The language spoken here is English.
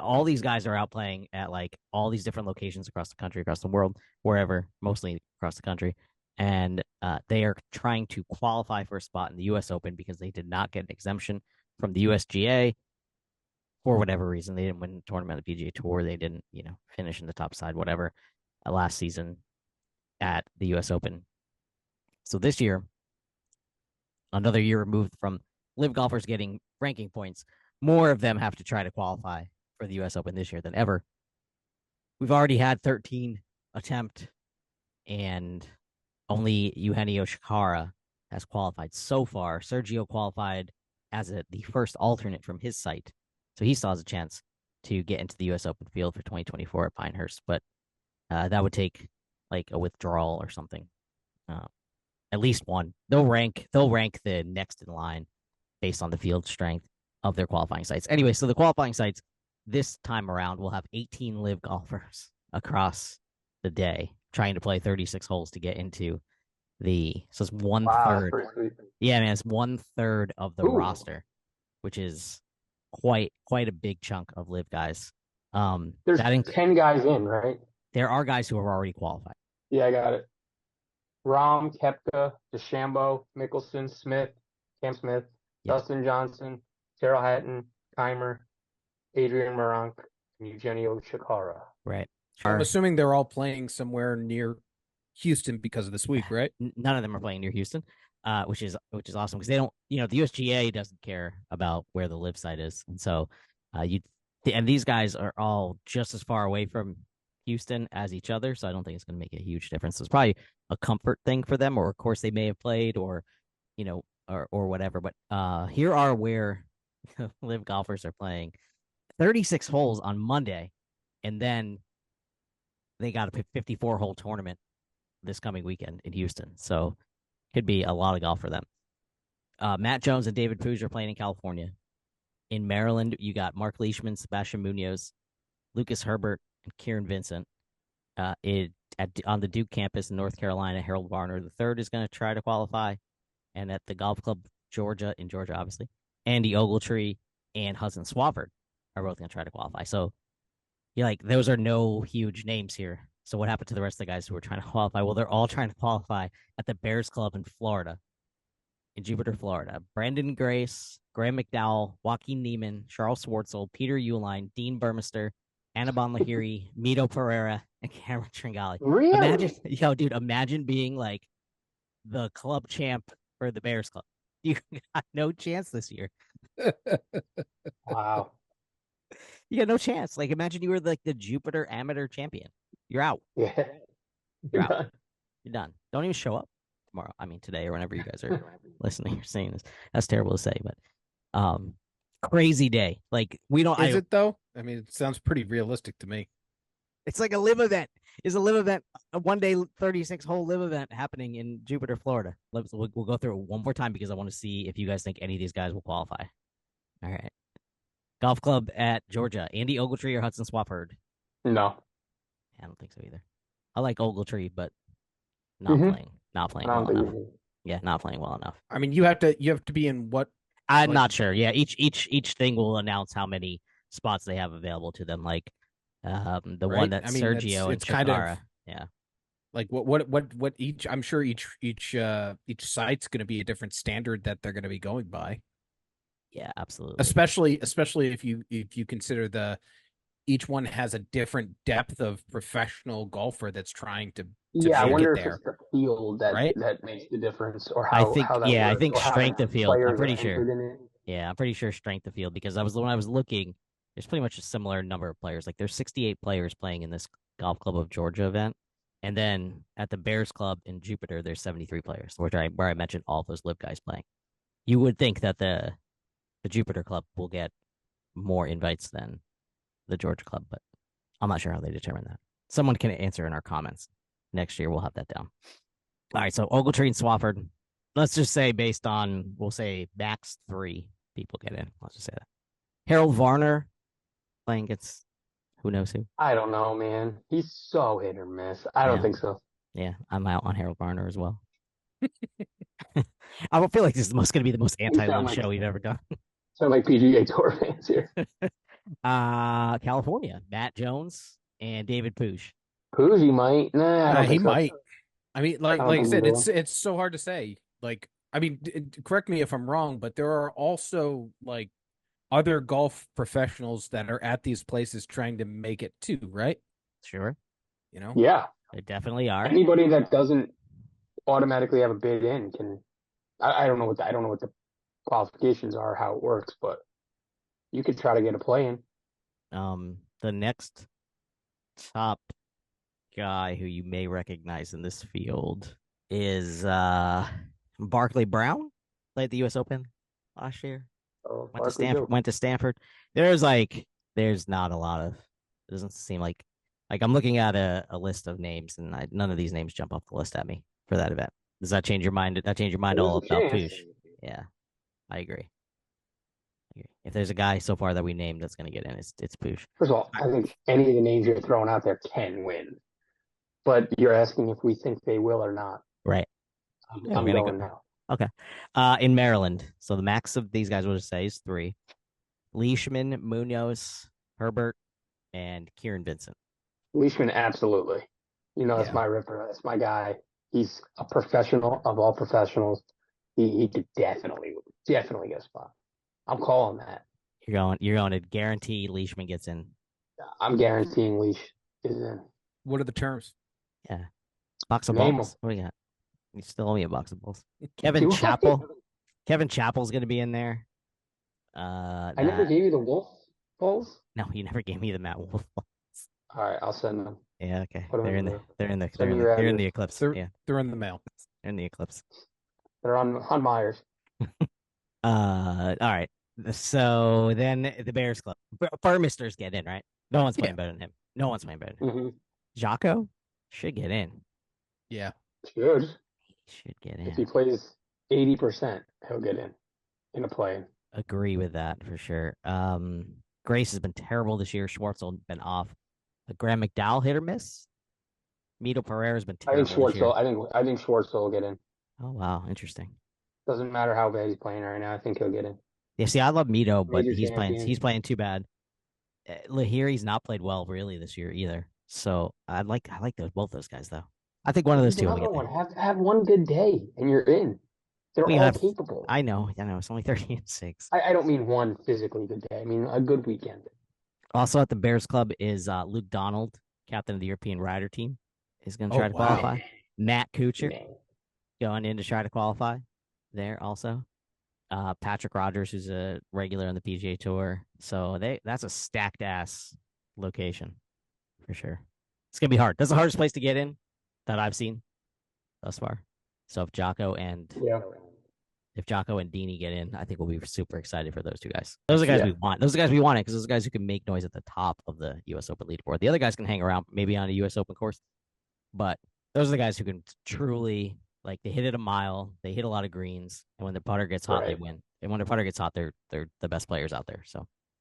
all these guys are out playing at like all these different locations across the country, across the world, wherever, mostly across the country. And they are trying to qualify for a spot in the U.S. Open because they did not get an exemption from the USGA for whatever reason. They didn't win the tournament of the PGA Tour. They didn't, finish in the top side, whatever, last season at the U.S. Open. So this year, another year removed from LIV golfers getting ranking points, more of them have to try to qualify for the U.S. Open this year than ever. We've already had 13 attempt, and only Eugenio Shikara has qualified so far. Sergio qualified as the first alternate from his site, so he still has a chance to get into the U.S. Open field for 2024 at Pinehurst, but that would take like a withdrawal or something. At least one. They'll rank the next in line based on the field strength of their qualifying sites. Anyway, so the qualifying sites this time around will have 18 LIV golfers across the day trying to play 36 holes to get into so it's one third. Yeah, man, it's 1/3 of the roster, which is quite a big chunk of LIV guys. There's 10 guys in, right? There are guys who have already qualified. Yeah, I got it. Rahm, Koepka, DeChambeau, Mickelson, Smith, Cam Smith, Dustin Johnson, Terrell Hatton, Keimer, Adrian Meronk, and Eugenio Shikara. Right. I'm assuming they're all playing somewhere near Houston because of this week, right? None of them are playing near Houston, which is awesome because they don't, the USGA doesn't care about where the LIV site is, and so and these guys are all just as far away from Houston as each other, so I don't think it's going to make a huge difference. So it's probably a comfort thing for them, or of course they may have played, or or whatever. But here are where LIV golfers are playing 36 holes on Monday, and then they got a 54-hole tournament this coming weekend in Houston. So could be a lot of golf for them. Matt Jones and David Pooge are playing in California. In Maryland, you got Mark Leishman, Sebastian Munoz, Lucas Herbert, and Kieran Vincent. On the Duke campus in North Carolina, Harold Varner III is going to try to qualify. And at the Golf Club in Georgia, obviously, Andy Ogletree and Hudson Swafford are both going to try to qualify. So those are no huge names here. So what happened to the rest of the guys who were trying to qualify? Well, they're all trying to qualify at the Bears Club in Florida, in Jupiter, Florida. Brandon Grace, Graham McDowell, Joaquin Niemann, Charles Schwartzel, Peter Uihlein, Dean Burmester, Annabon Lahiri, Mito Pereira, and Cameron Tringali. Really? Imagine being like the club champ for the Bears Club. You got no chance this year. Wow. You got no chance. Like, imagine you were like the Jupiter amateur champion. You're out. Yeah. You're out. You're done. Don't even show up tomorrow. I mean, today or whenever you guys are listening or seeing this. That's terrible to say, but crazy day. Like, we don't. Is it though? I mean, it sounds pretty realistic to me. It's like a LIV event. Is a LIV event, a 1-day 36-hole LIV event happening in Jupiter, Florida. We'll go through it one more time because I want to see if you guys think any of these guys will qualify. All right. Golf Club at Georgia. Andy Ogletree or Hudson Swafford? No. I don't think so either. I like Ogletree, but not playing well enough. Yeah, not playing well enough. I mean, you have to be in what? I'm not sure. Yeah, each thing will announce how many spots they have available to them. Like one that Sergio and Shikara. Yeah. Like what each? I'm sure each site's going to be a different standard that they're going to be going by. Yeah, absolutely. Especially if you consider each one has a different depth of professional golfer that's trying to I wonder if there. it's the field that makes the difference, or how I think strength of field. I'm pretty sure. Yeah, I'm pretty sure strength of field because when I was looking, there's pretty much a similar number of players. Like there's 68 players playing in this Golf Club of Georgia event, and then at the Bears Club in Jupiter, there's 73 players, where I mentioned all those LIV guys playing. You would think that the Jupiter Club will get more invites than the Georgia Club, but I'm not sure how they determine that. Someone can answer in our comments. Next year, we'll have that down. All right, so Ogletree and Swafford. Let's just say we'll say max 3 people get in. Let's just say that. Harold Varner playing against who knows who. I don't know, man. He's so hit or miss. I don't think so. Yeah, I'm out on Harold Varner as well. I feel like this is going to be the most anti-LIV show we've ever done. Sound like PGA Tour fans here. California, Matt Jones and David Pooch. Pooji might. Nah, I don't He think so. might. I mean, I don't like I think said, he will. it's so hard to say. Like, I mean, correct me if I'm wrong, but there are also like other golf professionals that are at these places trying to make it too, right? Sure, You know? Yeah. they definitely are. Anybody that doesn't automatically have a bid in can. I don't know what I don't know what the qualifications are, how it works, but you could try to get a play in. The next top guy who you may recognize in this field is Barkley Brown. Played the U.S. Open last year. So Went to Barkley Stanford. Joe. Went to Stanford. There's not a lot of. It doesn't seem like I'm looking at a list of names, and none of these names jump off the list at me for that event. Does that change your mind? Did that change your mind There's all a about chance. Poosh? Yeah, I agree. If there's a guy so far that we named that's going to get in, it's Poosh. First of all, I think any of the names you're throwing out there can win, but you're asking if we think they will or not. Right. Yeah, we're I'm gonna go. going now. Okay. In Maryland, so the max of these guys we'll just say is three: Leishman, Munoz, Herbert, and Kieran Vincent. Leishman, absolutely. You know, that's Yeah. my ripper. That's my guy. He's a professional of all professionals. He could definitely get a spot. I'm calling that. You're going to guarantee Leishman gets in. I'm guaranteeing Leash is in. What are the terms? Yeah. Box of Name him. balls. What do you got? You still owe me a box of balls. Kevin Do I? Chappell. Kevin Chappell's gonna be in there. I never That gave you the Wolf polls. no, you never gave me the Matt Wolf. All right, I'll send them. Yeah, okay. Put them They're in in the the. they're in the they're Send me in the your they're in address. the eclipse. They're Yeah, they're in the mail. they're in the eclipse. They're on Myers. All right. So then the Bears Club. Burmesters get in, right? No one's Yeah. playing better than him. No one's playing better than him. Mm-hmm. Jocko should get in. Yeah. Should. He should get If he in. plays 80%, he'll get in a play. Agree with that for sure. Grace has been terrible this year. Schwartzel been off. Graham McDowell hit or miss. Mito Pereira's been I think terrible this year. I think Schwartz will get in. Oh wow, interesting. Doesn't matter how bad he's playing right now. I think he'll get in. Yeah, see, I love Mito, but Major he's playing champion. he's playing too bad. Lahiri's not played well really this year either. So I like both those guys though. I think one of those He's two will another get one. there. Have one good day and you're in. They're We all have capable. I know. It's only 30-6. I don't mean one physically good day. I mean a good weekend. Also at the Bears Club is Luke Donald, captain of the European Rider team, is going to Oh try to wow. qualify. Matt Kuchar Man. going in to try to qualify there also. Patrick Rogers, who's a regular on the PGA Tour. So that's a stacked ass location for sure. It's gonna be hard. That's the hardest place to get in that I've seen thus far. So Yeah. if Jocko and Dini get in, I think we'll be super excited for those two guys. Those are the guys we want. Those are the guys we want because those are the guys who can make noise at the top of the U.S. Open leaderboard. The other guys can hang around maybe on a U.S. Open course, but those are the guys who can truly they hit it a mile, they hit a lot of greens, and when their putter gets hot, they win. And when their putter gets hot, they're the best players out there. So